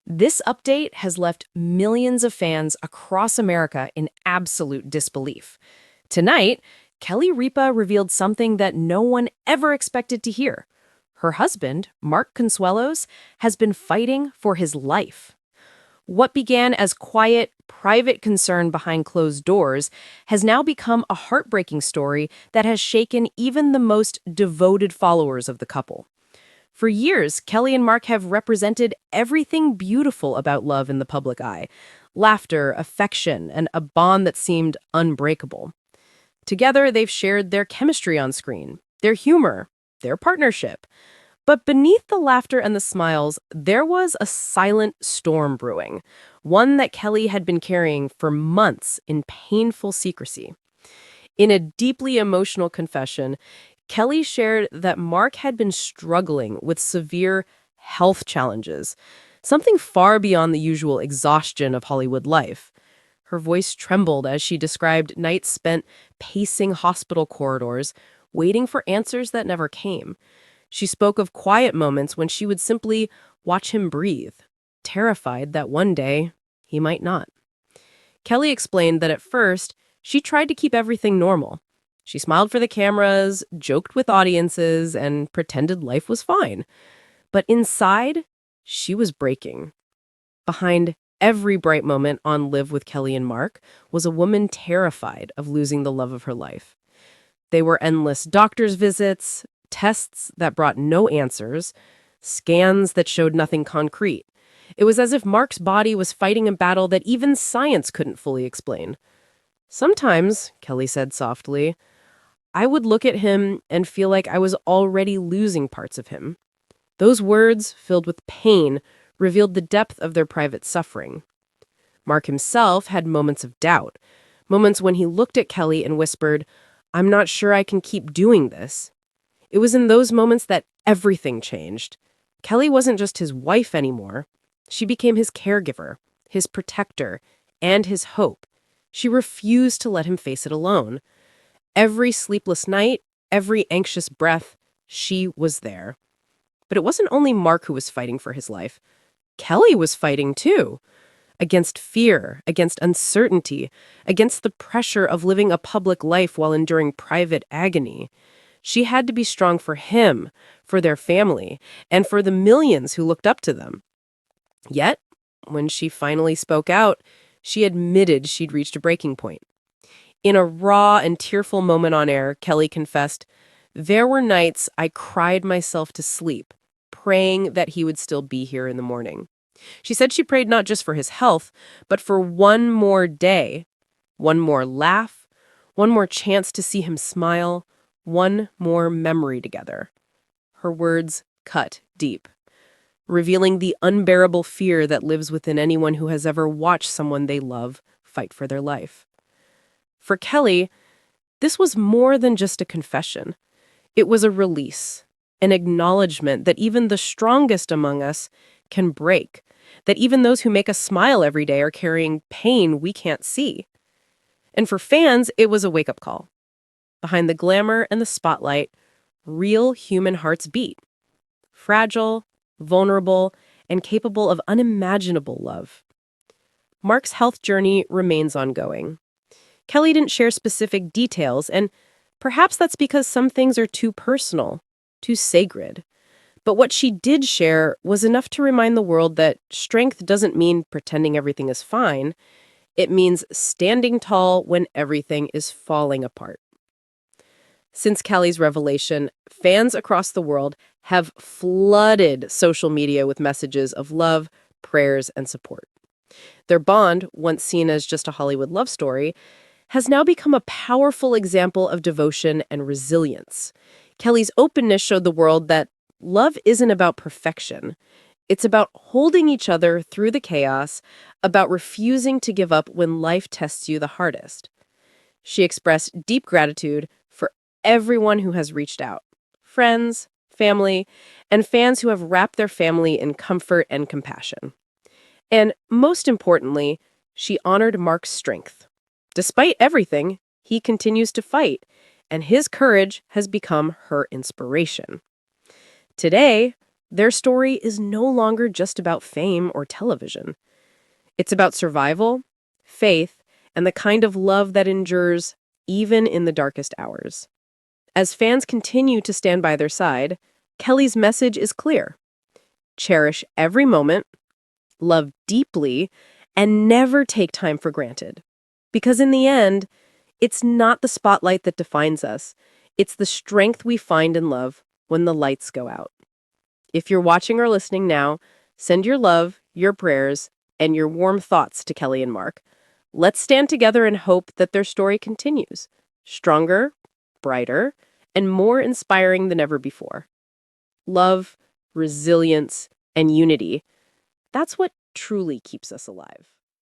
This update has left millions of fans across America in absolute disbelief. Tonight, Kelly Ripa revealed something that no one ever expected to hear. Her husband, Mark Consuelos, has been fighting for his life. What began as quiet, private concern behind closed doors has now become a heartbreaking story that has shaken even the most devoted followers of the couple. For years, Kelly and Mark have represented everything beautiful about love in the public eye: laughter, affection, and a bond that seemed unbreakable. Together, they've shared their chemistry on screen, their humor, their partnership. But beneath the laughter and the smiles, there was a silent storm brewing, one that Kelly had been carrying for months in painful secrecy. In a deeply emotional confession, Kelly shared that Mark had been struggling with severe health challenges, something far beyond the usual exhaustion of Hollywood life. Her voice trembled as she described nights spent pacing hospital corridors, waiting for answers that never came. She spoke of quiet moments when she would simply watch him breathe, terrified that one day he might not. Kelly explained that at first, she tried to keep everything normal. She smiled for the cameras, joked with audiences, and pretended life was fine. But inside, she was breaking. Behind every bright moment on Live with Kelly and Mark was a woman terrified of losing the love of her life. They were endless doctor's visits, tests that brought no answers, scans that showed nothing concrete. It was as if Mark's body was fighting a battle that even science couldn't fully explain. Sometimes, Kelly said softly, I would look at him and feel like I was already losing parts of him. Those words, filled with pain, revealed the depth of their private suffering. Mark himself had moments of doubt, moments when he looked at Kelly and whispered, I'm not sure I can keep doing this. It was in those moments that everything changed. Kelly wasn't just his wife anymore. She became his caregiver, his protector, and his hope. She refused to let him face it alone. Every sleepless night, every anxious breath, she was there. But it wasn't only Mark who was fighting for his life. Kelly was fighting too. Against fear, against uncertainty, against the pressure of living a public life while enduring private agony. She had to be strong for him, for their family, and for the millions who looked up to them. Yet, when she finally spoke out, she admitted she'd reached a breaking point. In a raw and tearful moment on air, Kelly confessed, there were nights I cried myself to sleep, praying that he would still be here in the morning. She said she prayed not just for his health, but for one more day, one more laugh, one more chance to see him smile, one more memory together. Her words cut deep, revealing the unbearable fear that lives within anyone who has ever watched someone they love fight for their life. For Kelly, this was more than just a confession. It was a release, an acknowledgement that even the strongest among us can break, that even those who make us smile every day are carrying pain we can't see. And for fans, it was a wake-up call. Behind the glamour and the spotlight, real human hearts beat. Fragile, vulnerable, and capable of unimaginable love. Mark's health journey remains ongoing. Kelly didn't share specific details, and perhaps that's because some things are too personal, too sacred. But what she did share was enough to remind the world that strength doesn't mean pretending everything is fine. It means standing tall when everything is falling apart. Since Kelly's revelation, fans across the world have flooded social media with messages of love, prayers, and support. Their bond, once seen as just a Hollywood love story, has now become a powerful example of devotion and resilience. Kelly's openness showed the world that love isn't about perfection. It's about holding each other through the chaos, about refusing to give up when life tests you the hardest. She expressed deep gratitude for everyone who has reached out: friends, family, and fans who have wrapped their family in comfort and compassion. And most importantly, she honored Mark's strength. Despite everything, he continues to fight, and his courage has become her inspiration. Today, Their story is no longer just about fame or television. It's about survival, faith, and the kind of love that endures even in the darkest hours. As fans continue to stand by their side, Kelly's message is clear. Cherish every moment, love deeply, and never take time for granted. Because in the end, it's not the spotlight that defines us. It's the strength we find in love when the lights go out. If you're watching or listening now, send your love, your prayers, and your warm thoughts to Kelly and Mark. Let's stand together and hope that their story continues, stronger, brighter, and more inspiring than ever before. Love, resilience, and unity. That's what truly keeps us alive.